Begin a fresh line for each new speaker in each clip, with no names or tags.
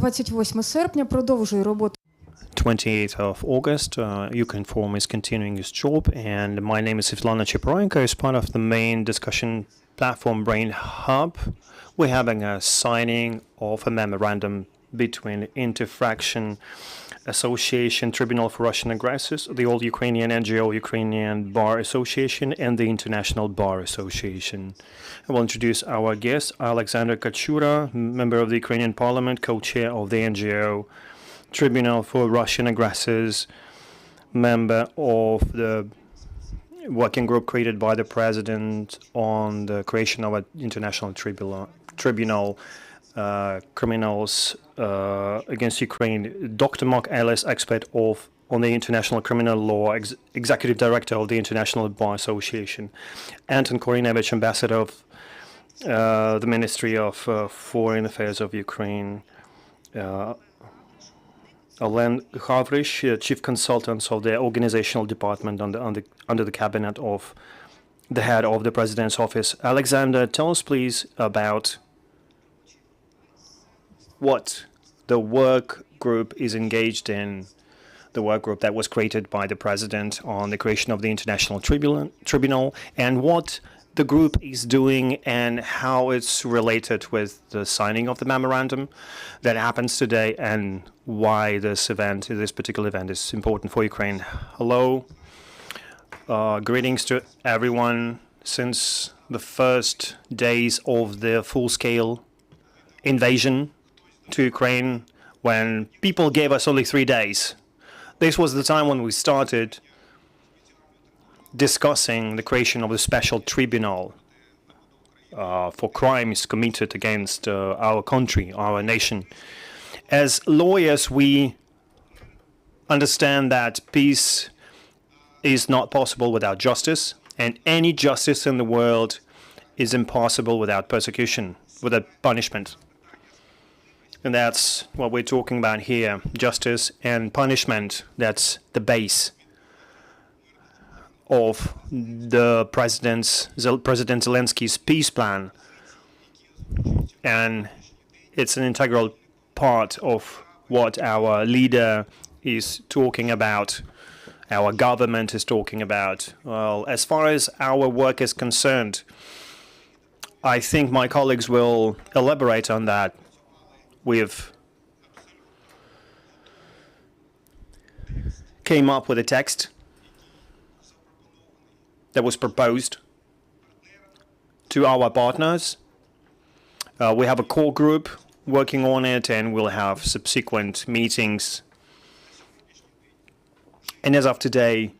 28 серпня продовжує роботу.
28th of August, Ukrinform is continuing its job, and my name is Svetlana Cheparenko. As part of the main discussion platform Brain Hub, we're having a signing of a memorandum between Inter-Factional Association, Tribunal for Russian Aggressors, the All-Ukrainian NGO Ukrainian Bar Association, and the International Bar Association. I will introduce our guest, Oleksandr Kachura, member of the Ukrainian Parliament, co-chair of the NGO Tribunal for Russian Aggressors, member of the working group created by the President on the creation of an international tribunal criminals against Ukraine. Dr. Mark Ellis, expert on the international criminal law, executive director of the International Bar Association. Anton Korynevych, ambassador of the Ministry of Foreign Affairs of Ukraine. Oleg Havrysh, chief consultant of the organizational department under the cabinet of the head of the president's office. Alexander, tell us please about what the work group is engaged in, the work group that was created by the president on the creation of the International Tribunal, and what the group is doing and how it's related with the signing of the memorandum that happens today, and why this particular event is important for Ukraine. Hello, greetings to everyone. Since the first days of the full-scale invasion to Ukraine, when people gave us only 3 days, this was the time when we started discussing the creation of the special tribunal for crimes committed against our country, our nation. As lawyers, we understand that peace is not possible without justice, and any justice in the world is impossible without persecution, without punishment. And that's what we're talking about here, justice and punishment. That's the base of the President Zelensky's peace plan, and it's an integral part of what our leader is talking about, our government is talking about. Well, as far as our work is concerned, I think my colleagues will elaborate on that. We've came up with a text that was proposed to our partners. We have a core group working on it, and we'll have subsequent meetings. And as of today,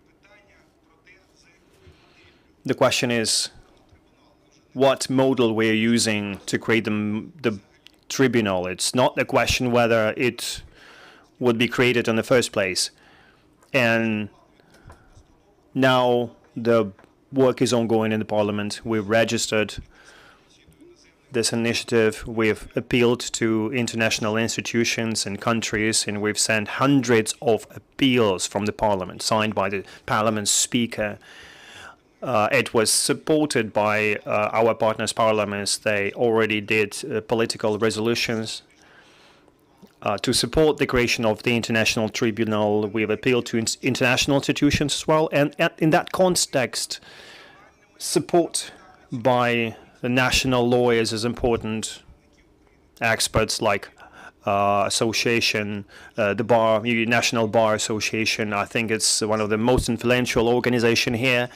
the question is what model we're using to create the tribunal. It's not the question whether it would be created in the first place. And now the work is ongoing in the Parliament. We've registered this initiative. We've appealed to international institutions and countries, and we've sent hundreds of appeals from the Parliament, signed by the Parliament Speaker. It was supported by our partners' parliaments. They already did political resolutions to support the creation of the International Tribunal. We've appealed to international institutions as well. And in that context, support by the national lawyers is important. Experts like association, the National Bar Association, I think it's one of the most influential organization here,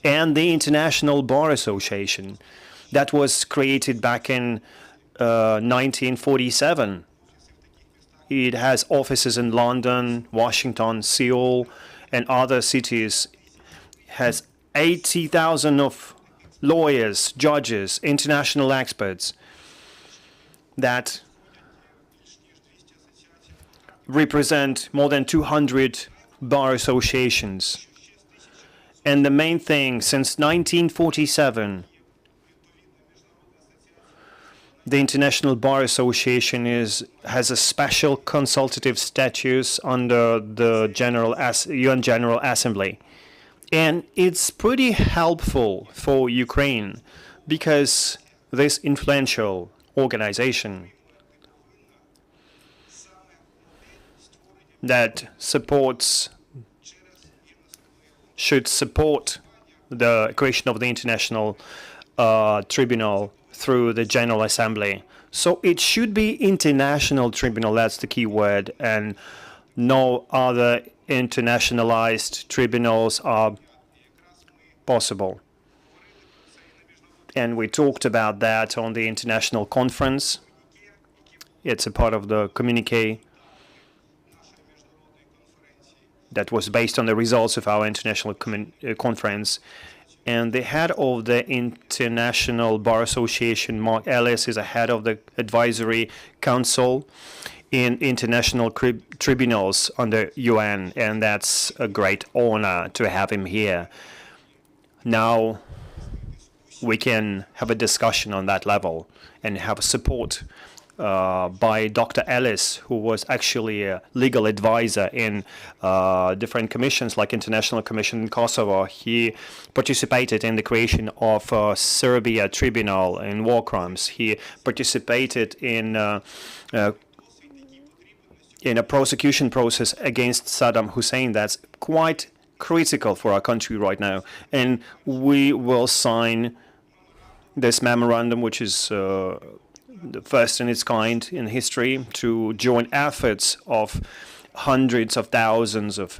and the International Bar Association that was created back in 1947. It has offices in London, Washington, Seoul, and other cities. It has 80,000 of lawyers, judges, international experts that represent more than 200 bar associations. And the main thing, since 1947, the International Bar Association has a special consultative status under the UN General Assembly. And it's pretty helpful for Ukraine because this influential organization that should support the creation of the International Tribunal through the General Assembly. So it should be international tribunal, that's the key word, and no other internationalized tribunals are possible. And we talked about that on the international conference. It's a part of the communique that was based on the results of our international conference. And the head of the International Bar Association, Mark Ellis, is a head of the advisory council in international tribunals under UN, and that's a great honor to have him here. Now we can have a discussion on that level and have support by Dr. Ellis, who was actually a legal advisor in different commissions like International Commission in Kosovo. He participated in the creation of Serbia Tribunal in war crimes. He participated in a prosecution process against Saddam Hussein that's quite critical for our country right now. And we will sign this memorandum, which is the first in its kind in history, to join efforts of hundreds of thousands of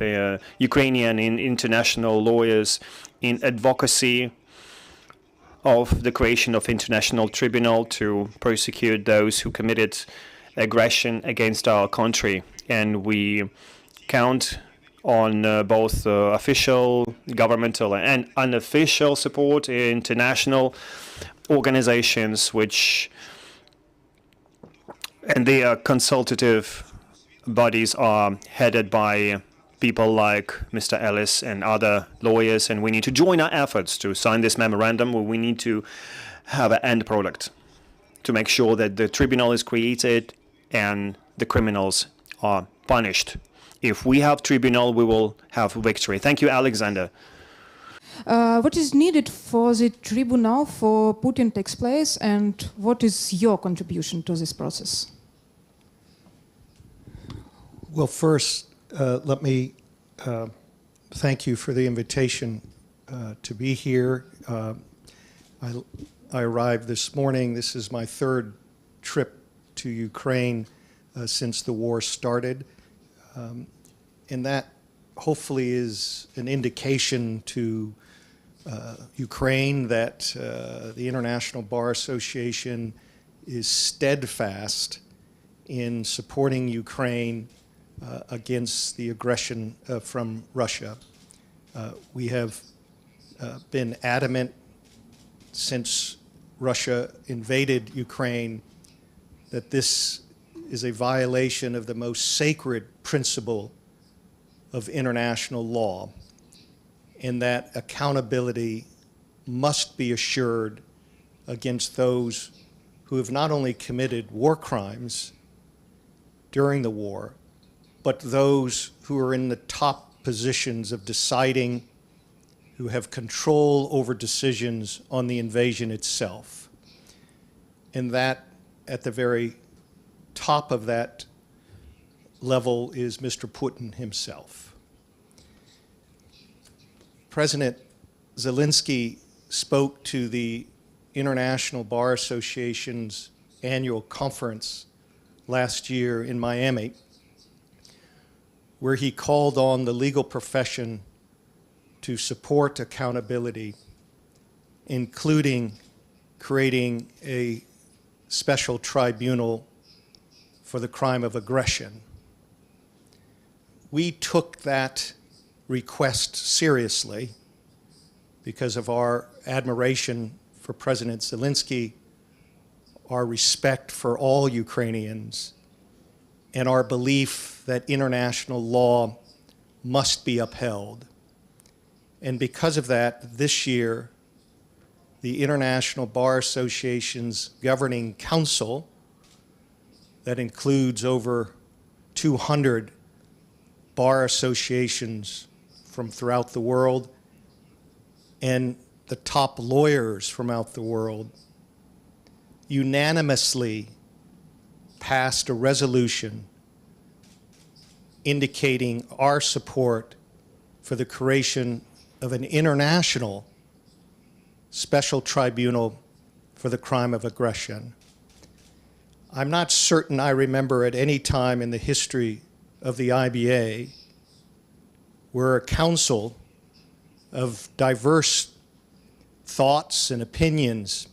Ukrainian and international lawyers in advocacy of the creation of international tribunal to prosecute those who committed aggression against our country. And we count on both official, governmental, and unofficial support, international organizations, and their consultative bodies are headed by people like Mr. Ellis and other lawyers, and we need to join our efforts to sign this memorandum, where we need to have an end product to make sure that the tribunal is created and the criminals are punished. If we have tribunal, we will have victory. Thank you, Alexander.
What is needed for the tribunal for Putin takes place, and what is your contribution to this process?
Well, first, let me thank you for the invitation to be here. I arrived this morning. This is my third trip to Ukraine since the war started. And that hopefully is an indication to Ukraine that the International Bar Association is steadfast in supporting Ukraine against the aggression from Russia. We have been adamant since Russia invaded Ukraine that this is a violation of the most sacred principle of international law, and that accountability must be assured against those who have not only committed war crimes during the war, but those who are in the top positions of deciding, who have control over decisions on the invasion itself. And that, at the very top of that level, is Mr. Putin himself. President Zelensky spoke to the International Bar Association's annual conference last year in Miami, where he called on the legal profession to support accountability, including creating a special tribunal for the crime of aggression. We took that request seriously because of our admiration for President Zelensky, our respect for all Ukrainians, and our belief that international law must be upheld. And because of that, this year, the International Bar Association's governing council, that includes over 200 bar associations from throughout the world and the top lawyers from out the world, unanimously passed a resolution indicating our support for the creation of an international special tribunal for the crime of aggression. I'm not certain I remember at any time in the history of the IBA where a council of diverse thoughts and opinions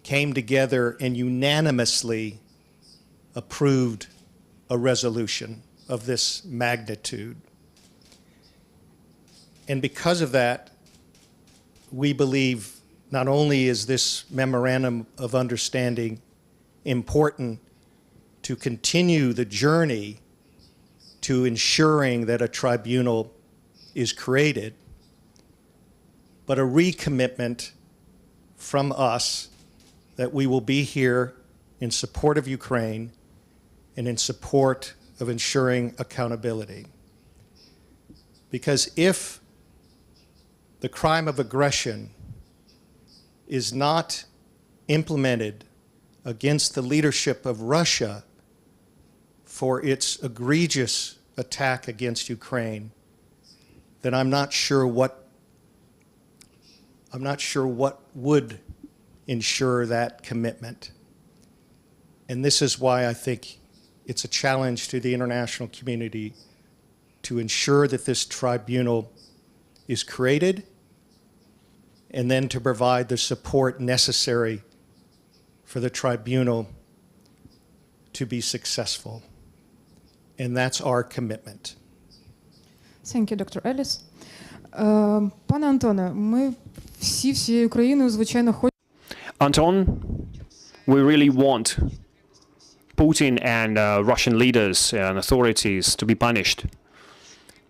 came together and unanimously approved a resolution of this magnitude. And because of that, we believe not only is this memorandum of understanding important to continue the journey to ensuring that a tribunal is created, but a recommitment from us that we will be here in support of Ukraine and in support of ensuring accountability. Because if the crime of aggression is not implemented against the leadership of Russia for its egregious attack against Ukraine, then I'm not sure what would ensure that commitment. And this is why I think it's a challenge to the international community to ensure that this tribunal is created and then to provide the support necessary for the tribunal to be successful. And that's our commitment.
Thank you, Dr. Ellis. Пане Антоне, ми всією Україною, звичайно, хочемо.
Anton, we really want Putin and Russian leaders and authorities to be punished.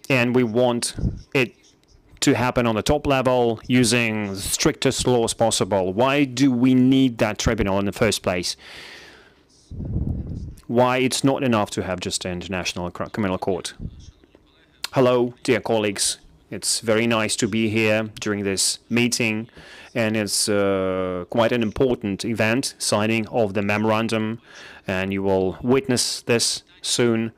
And we want it to happen on the top level using the strictest laws possible. Why do we need that tribunal in the first place? Why it's not enough to have just an international criminal court? Hello, dear colleagues. It's very nice to be here during this meeting, and it's quite an important event, signing of the memorandum, and you will witness this soon.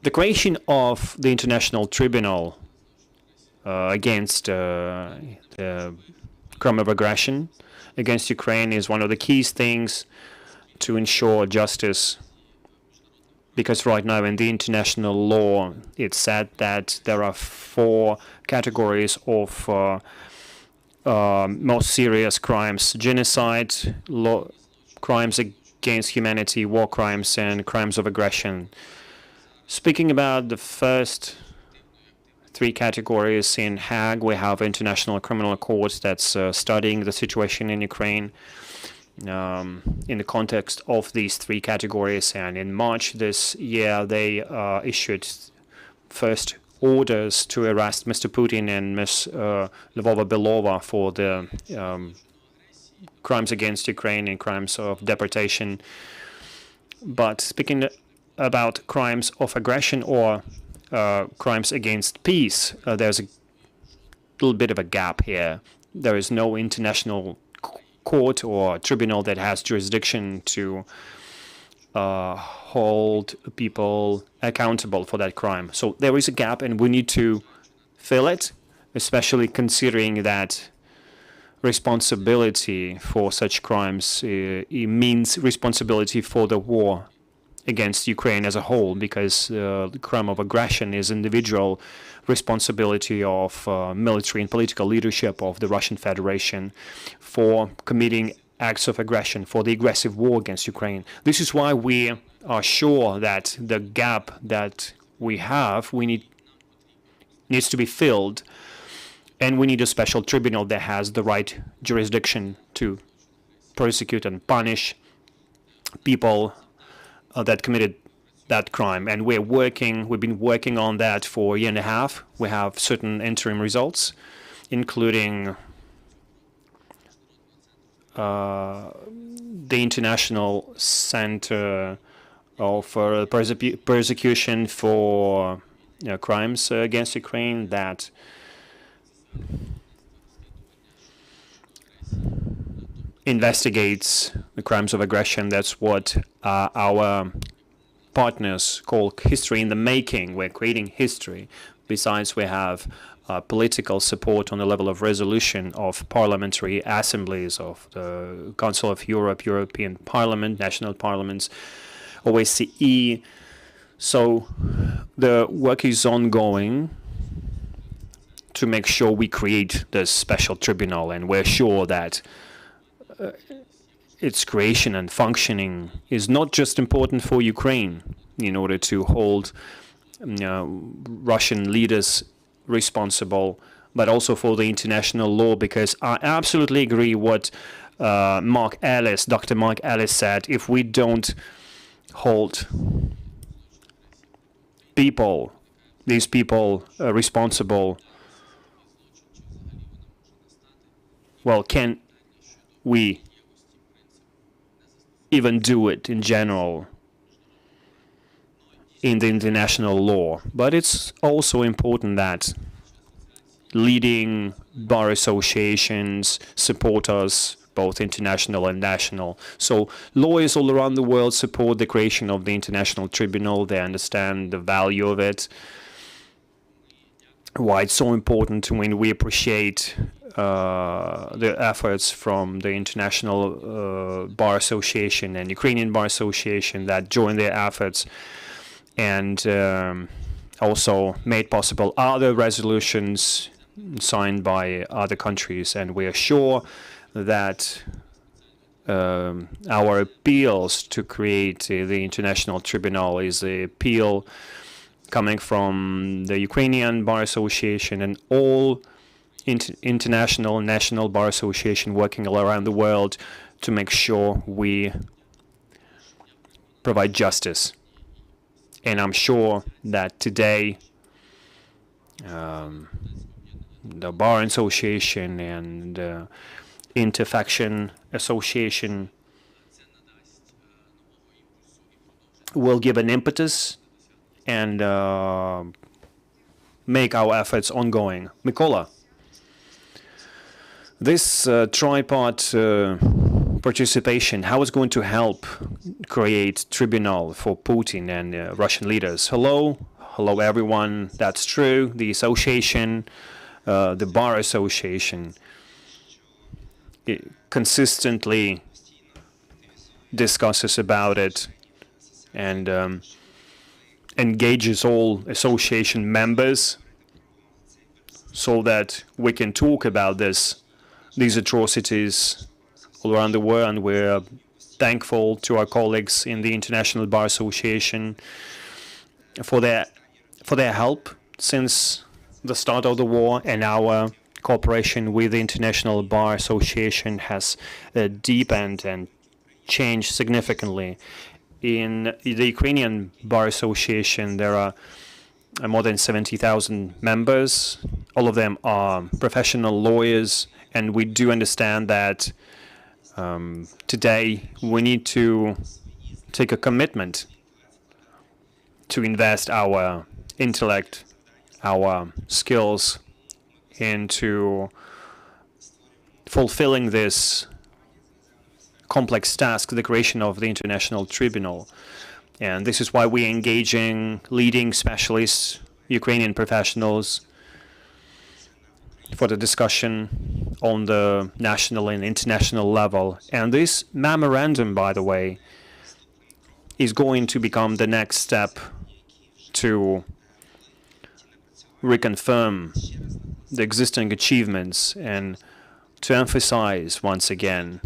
The creation of the International Tribunal against the crime of aggression against Ukraine is one of the key things to ensure justice, because right now in the international law it's said that there are 4 categories of most serious crimes: genocide, crimes against humanity, war crimes, and crimes of aggression. Speaking about the first 3 categories, in Hague we have International Criminal Court that's studying the situation in Ukraine in the context of these 3 categories, and in March this year they issued first orders to arrest Mr. Putin and Ms. Lvova-Belova for the crimes against Ukraine and crimes of deportation. But speaking about crimes of aggression or crimes against peace, there's a little bit of a gap here. There is no international court or tribunal that has jurisdiction to hold people accountable for that crime. So there is a gap, and we need to fill it, especially considering that responsibility for such crimes it means responsibility for the war against Ukraine as a whole, because the crime of aggression is individual responsibility of military and political leadership of the Russian Federation for committing acts of aggression, for the aggressive war against Ukraine. This is why we are sure that the gap that we have, needs to be filled, and we need a special tribunal that has the right jurisdiction to prosecute and punish people that committed that crime. And we've been working on that for a year and a half. We have certain interim results, including the International Center of Persecution for Crimes against Ukraine that investigates the crimes of aggression. That's what our partners called history in the making. We're creating history. Besides, we have political support on the level of resolution of parliamentary assemblies of the Council of Europe, European Parliament, national parliaments, OSCE. So the work is ongoing to make sure we create this special tribunal, and we're sure that its creation and functioning is not just important for Ukraine in order to hold Russian leaders responsible, but also for the international law, because I absolutely agree what Dr. Mark Ellis said. If we don't hold these people responsible, well, can we even do it in general in the international law? But it's also important that leading bar associations support us, both international and national. So lawyers all around the world support the creation of the International Tribunal. They understand the value of it, why it's so important when we appreciate the efforts from the International Bar Association and Ukrainian Bar Association that joined their efforts, and also made possible other resolutions signed by other countries. And we are sure that our appeals to create the International Tribunal is the appeal coming from the Ukrainian Bar Association and all international and national bar association working all around the world to make sure we provide justice. And I'm sure that today the Bar Association and Inter-Faction Association will give an impetus and make our efforts ongoing. Mykola, this tripart participation, how is going to help create tribunal for Putin and Russian leaders? Hello everyone. That's true. The association, the Bar Association, it consistently discusses about it and engages all association members so that we can talk about these atrocities all around the world. And we're thankful to our colleagues in the International Bar Association for their help since the start of the war, and our cooperation with the International Bar Association has deepened and changed significantly. In the Ukrainian Bar Association, there are more than 70,000 members. All of them are professional lawyers, and we do understand that today we need to take a commitment to invest our intellect, our skills into fulfilling this complex task, the creation of the International Tribunal. And this is why we're engaging leading specialists, Ukrainian professionals, for the discussion on the national and international level. And this memorandum, by the way, is going to become the next step to reconfirm the existing achievements and to emphasize once again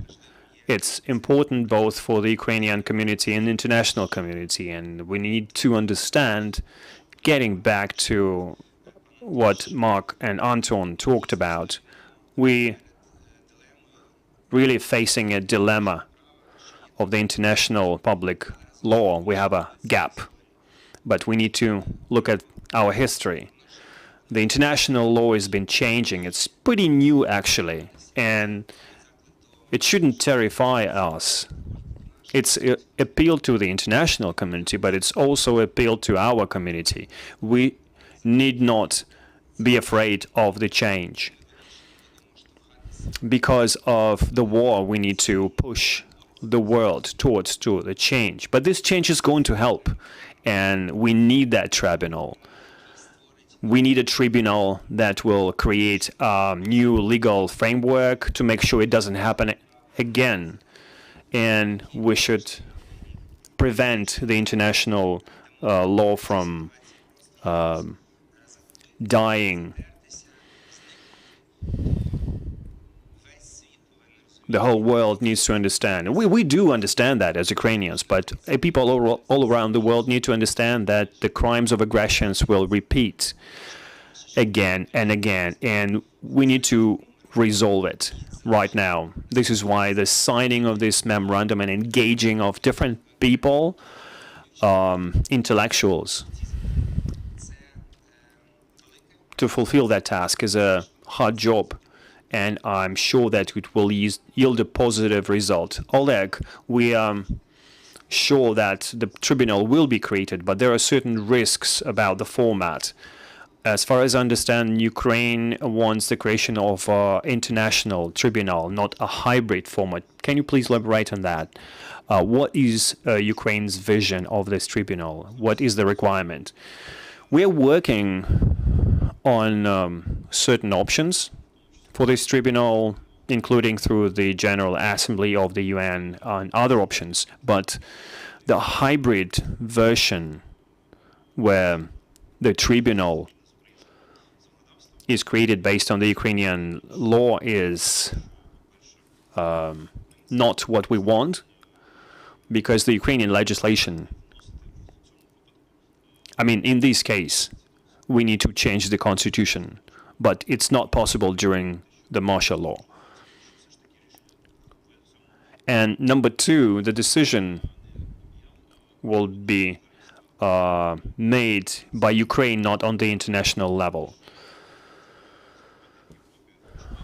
it's important both for the Ukrainian community and the international community. And we need to understand, getting back to what Mark and Anton talked about, we really facing a dilemma of the international public law. We have a gap, but we need to look at our history. The international law has been changing. It's pretty new, actually, and it shouldn't terrify us. It's appealed to the international community, but it's also appealed to our community. We need not be afraid of the change. Because of the war, we need to push the world towards the change. But this change is going to help. and we need that tribunal. We need a tribunal that will create a new legal framework to make sure it doesn't happen again. And we should prevent the international law from dying. The whole world needs to understand. We do understand that as Ukrainians, but people all around the world need to understand that the crimes of aggressions will repeat again and again, and we need to resolve it right now. This is why the signing of this memorandum and engaging of different people, intellectuals, to fulfill that task is a hard job, and I'm sure that it will yield a positive result. Oleg, we are sure that the tribunal will be created, but there are certain risks about the format. As far as I understand, Ukraine wants the creation of an international tribunal, not a hybrid format. Can you please elaborate on that? What is Ukraine's vision of this tribunal? What is the requirement? We are working on certain options for this tribunal, including through the General Assembly of the UN and other options. But the hybrid version, where the tribunal is created based on the Ukrainian law, is not what we want, because the Ukrainian legislation, I mean, in this case, we need to change the constitution, but it's not possible during the martial law. And number two, the decision will be made by Ukraine, not on the international level.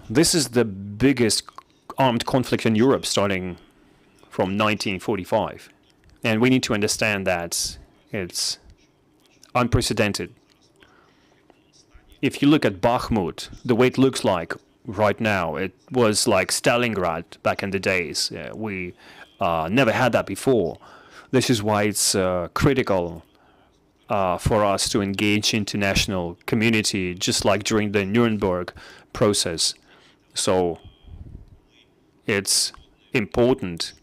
This is the biggest armed conflict in Europe starting from 1945. And we need to understand that it's unprecedented. If you look at Bakhmut, the way it looks like right now, it was like Stalingrad back in the days. We never had that before. This is why it's critical for us to engage international community, just like during the Nuremberg process. So it's important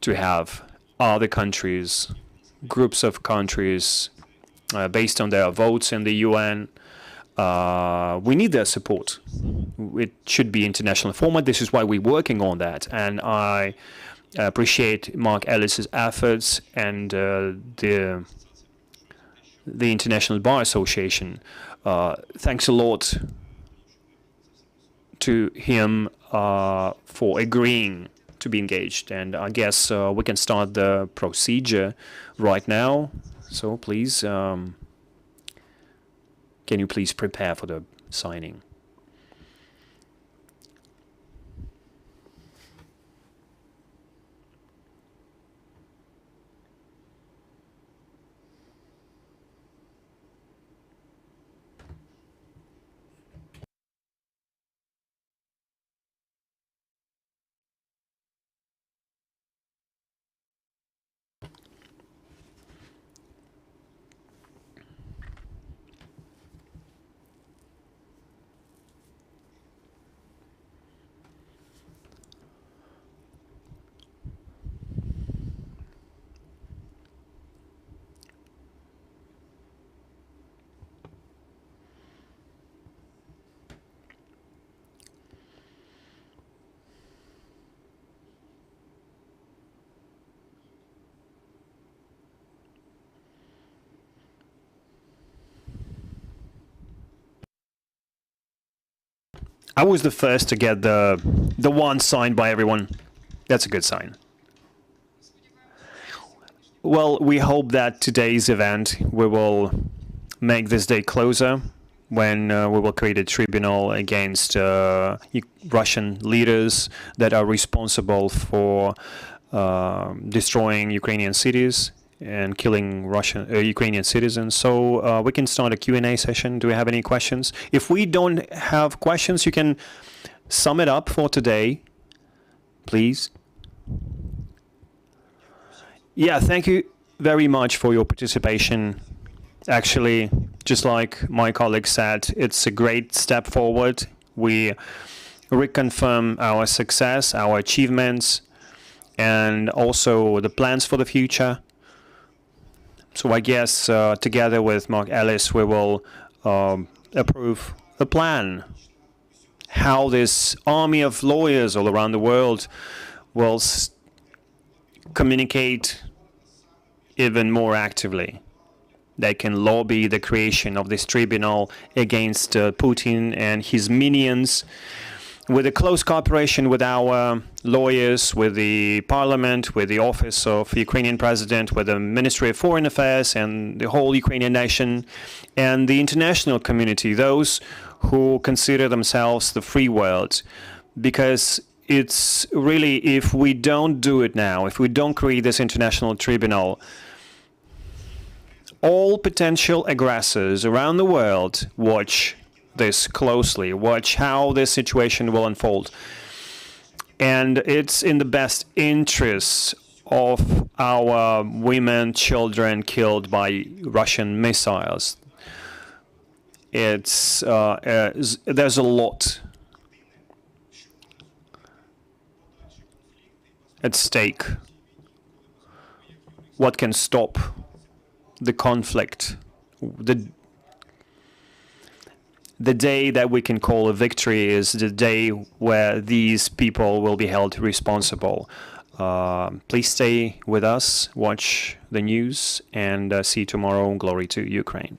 to have other countries, groups of countries, based on their votes in the UN. We need their support. It should be international format. This is why we're working on that. And I appreciate Mark Ellis's efforts and the International Bar Association. Thanks a lot to him for agreeing to be engaged. And I guess we can start the procedure right now. So please, can you please prepare for the signing? I was the first to get the one signed by everyone. That's a good sign. Well, we hope that today's event, we will make this day closer when we will create a tribunal against Russian leaders that are responsible for destroying Ukrainian cities and killing Ukrainian citizens. So we can start a Q&A session. Do we have any questions? If we don't have questions, you can sum it up for today, please. Yeah, thank you. very much for your participation. Actually, just like my colleague said, it's a great step forward. We reconfirm our success, our achievements, and also the plans for the future. So I guess together with Mark Ellis, we will approve a plan how this army of lawyers all around the world will communicate even more actively. They can lobby the creation of this tribunal against Putin and his minions, with a close cooperation with our lawyers, with the parliament, with the office of Ukrainian president, with the Ministry of Foreign Affairs and the whole Ukrainian nation, and the international community, those who consider themselves the free world. Because it's really, if we don't do it now, if we don't create this international tribunal, all potential aggressors around the world watch this closely, watch how this situation will unfold. And it's in the best interests of our women, children killed by Russian missiles. There's a lot at stake. What can stop the conflict? The day that we can call a victory is the day where these people will be held responsible. Please stay with us, watch the news, and see you tomorrow. Glory to Ukraine.